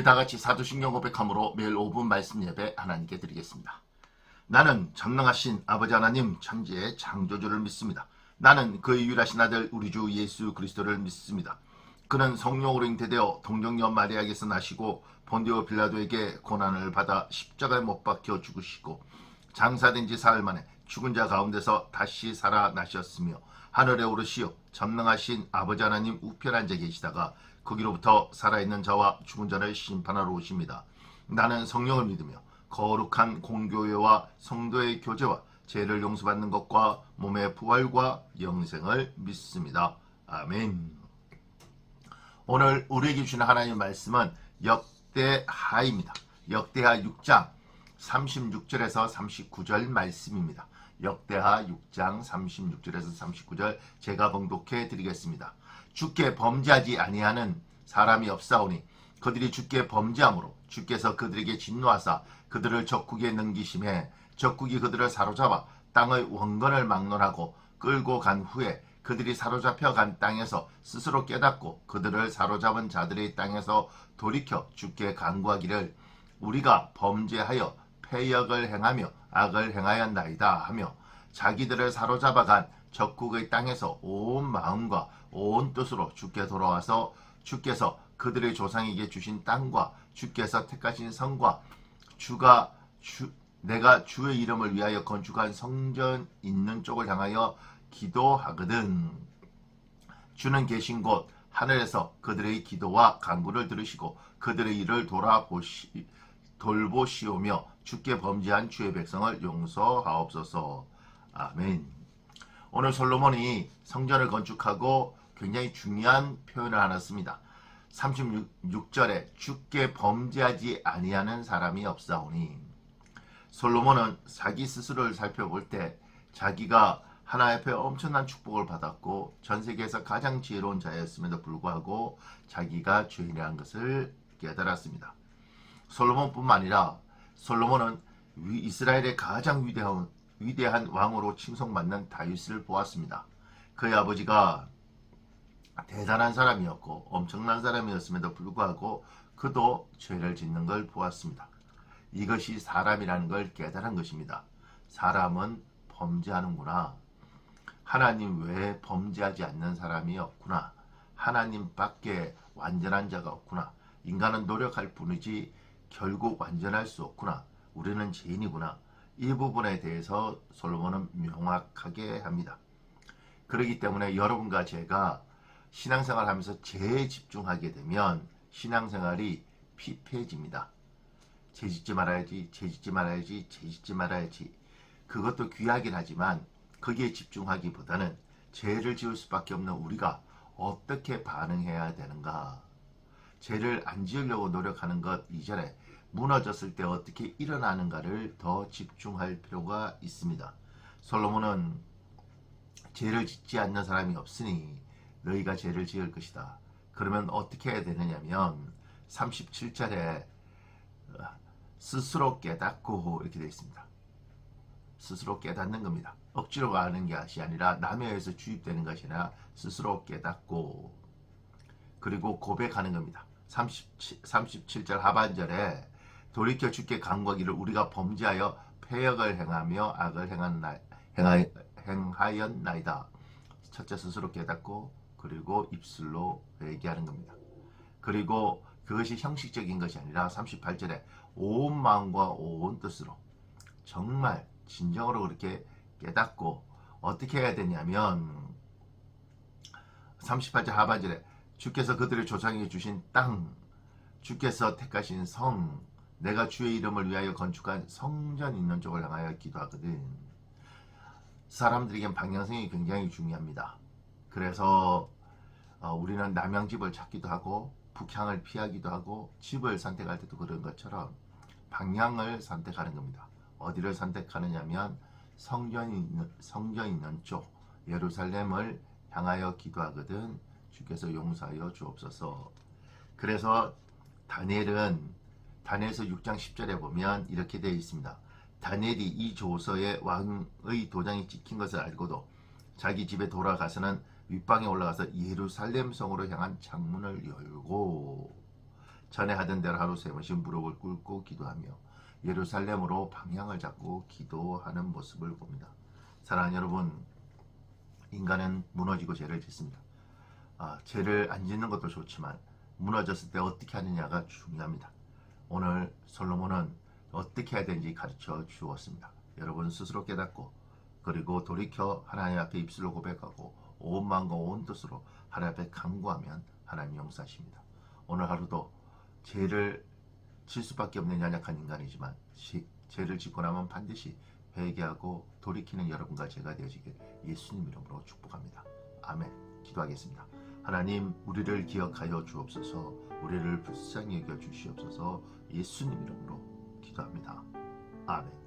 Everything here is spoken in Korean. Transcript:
우리 다같이 사도신경 고백함으로 매일 5분 말씀 예배 하나님께 드리겠습니다. 나는 전능하신 아버지 하나님 천지의 창조주를 믿습니다. 나는 그의 유일하신 아들 우리 주 예수 그리스도를 믿습니다. 그는 성령으로 잉태되어 동정녀 마리아에게서 나시고 본디오 빌라도에게 고난을 받아 십자가에 못 박혀 죽으시고 장사된 지 사흘 만에 죽은 자 가운데서 다시 살아나셨으며 하늘에 오르시어 전능하신 아버지 하나님 우편 앉아 계시다가 거기로부터 살아있는 자와 죽은 자를 심판하러 오십니다. 나는 성령을 믿으며 거룩한 공교회와 성도의 교제와 죄를 용서받는 것과 몸의 부활과 영생을 믿습니다. 아멘. 오늘 우리에게 주시는 하나님의 말씀은 역대하입니다. 역대하 6장 36절에서 39절 말씀입니다. 역대하 6장 36절에서 39절 제가 봉독해 드리겠습니다. 주께 범죄하지 아니하는 사람이 없사오니 그들이 주께 범죄함으로 주께서 그들에게 진노하사 그들을 적국에 넘기심에 적국이 그들을 사로잡아 땅의 원건을 막론하고 끌고 간 후에 그들이 사로잡혀 간 땅에서 스스로 깨닫고 그들을 사로잡은 자들의 땅에서 돌이켜 주께 간구하기를 우리가 범죄하여 패역을 행하며 악을 행하였나이다 하며 자기들을 사로잡아 간 적국의 땅에서 온 마음과 온 뜻으로 주께 돌아와서 주께서 그들의 조상에게 주신 땅과 주께서 택하신 성과 내가 주의 이름을 위하여 건축한 성전 있는 쪽을 향하여 기도하거든. 주는 계신 곳 하늘에서 그들의 기도와 간구를 들으시고 그들의 일을 돌보시오며 주께 범죄한 주의 백성을 용서하옵소서. 아멘. 오늘 솔로몬이 성전을 건축하고 굉장히 중요한 표현을 하나 씁니다. 36절에 주께 범죄하지 아니하는 사람이 없사오니 솔로몬은 자기 스스로를 살펴볼 때 자기가 하나님 앞에 엄청난 축복을 받았고 전세계에서 가장 지혜로운 자였음에도 불구하고 자기가 죄인이라는 것을 깨달았습니다. 솔로몬뿐만 아니라 솔로몬은 이스라엘의 가장 위대한 왕으로 칭송받는 다윗을 보았습니다. 그의 아버지가 대단한 사람이었고 엄청난 사람이었음에도 불구하고 그도 죄를 짓는 걸 보았습니다. 이것이 사람이라는 걸 깨달은 것입니다. 사람은 범죄하는구나. 하나님 외에 범죄하지 않는 사람이 없구나. 하나님밖에 완전한 자가 없구나. 인간은 노력할 뿐이지 결국 완전할 수 없구나. 우리는 죄인이구나. 이 부분에 대해서 솔로몬은 명확하게 합니다. 그렇기 때문에 여러분과 제가 신앙생활 하면서 죄에 집중하게 되면 신앙생활이 피폐해집니다. 죄 짓지 말아야지, 죄 짓지 말아야지, 죄 짓지 말아야지. 그것도 귀하긴 하지만 거기에 집중하기보다는 죄를 지을 수밖에 없는 우리가 어떻게 반응해야 되는가. 죄를 안 지으려고 노력하는 것 이전에 무너졌을 때 어떻게 일어나는가를 더 집중할 필요가 있습니다. 솔로몬은 죄를 짓지 않는 사람이 없으니 너희가 죄를 지을 것이다. 그러면 어떻게 해야 되느냐면 37절에 스스로 깨닫고 이렇게 되어 있습니다. 스스로 깨닫는 겁니다. 억지로 가는 것이 아니라 남에 의해서 주입되는 것이 아니라 스스로 깨닫고 그리고 고백하는 겁니다. 37절 하반절에 돌이켜 주께 간구하기를 우리가 범죄하여 패역을 행하며 악을 행하였나이다. 첫째 스스로 깨닫고 그리고 입술로 회개하는 겁니다. 그리고 그것이 형식적인 것이 아니라 38절에 온 마음과 온 뜻으로 정말 진정으로 그렇게 깨닫고 어떻게 해야 되냐면 38절 하반절에 주께서 그들의 조상에게 주신 땅, 주께서 택하신 성, 내가 주의 이름을 위하여 건축한 성전 있는 쪽을 향하여 기도하거든. 사람들에겐 방향성이 굉장히 중요합니다. 그래서 우리는 남양집을 찾기도 하고 북향을 피하기도 하고 집을 선택할 때도 그런 것처럼 방향을 선택하는 겁니다. 어디를 선택하느냐면 성전 있는 쪽 예루살렘을 향하여 기도하거든 주께서 용서하여 주옵소서. 그래서 다니엘서 6장 10절에 보면 이렇게 되어 있습니다. 다니엘이 이 조서에 왕의 도장이 찍힌 것을 알고도 자기 집에 돌아가서는 윗방에 올라가서 예루살렘 성으로 향한 창문을 열고 전에 하던 대로 하루 3번씩 무릎을 꿇고 기도하며 예루살렘으로 방향을 잡고 기도하는 모습을 봅니다. 사랑하는 여러분, 인간은 무너지고 죄를 짓습니다. 죄를 안 짓는 것도 좋지만 무너졌을 때 어떻게 하느냐가 중요합니다. 오늘 솔로몬은 어떻게 해야 되는지 가르쳐 주었습니다. 여러분 스스로 깨닫고 그리고 돌이켜 하나님 앞에 입술로 고백하고 온 마음과 온 뜻으로 하나님 앞에 간구하면 하나님 용서하십니다. 오늘 하루도 죄를 질 수밖에 없는 연약한 인간이지만 죄를 짓고 나면 반드시 회개하고 돌이키는 여러분과 제가 되시길 예수님 이름으로 축복합니다. 아멘. 기도하겠습니다. 하나님, 우리를 기억하여 주옵소서. 우리를 불쌍히 여겨 주시옵소서. 예수님 이름으로 기도합니다. 아멘.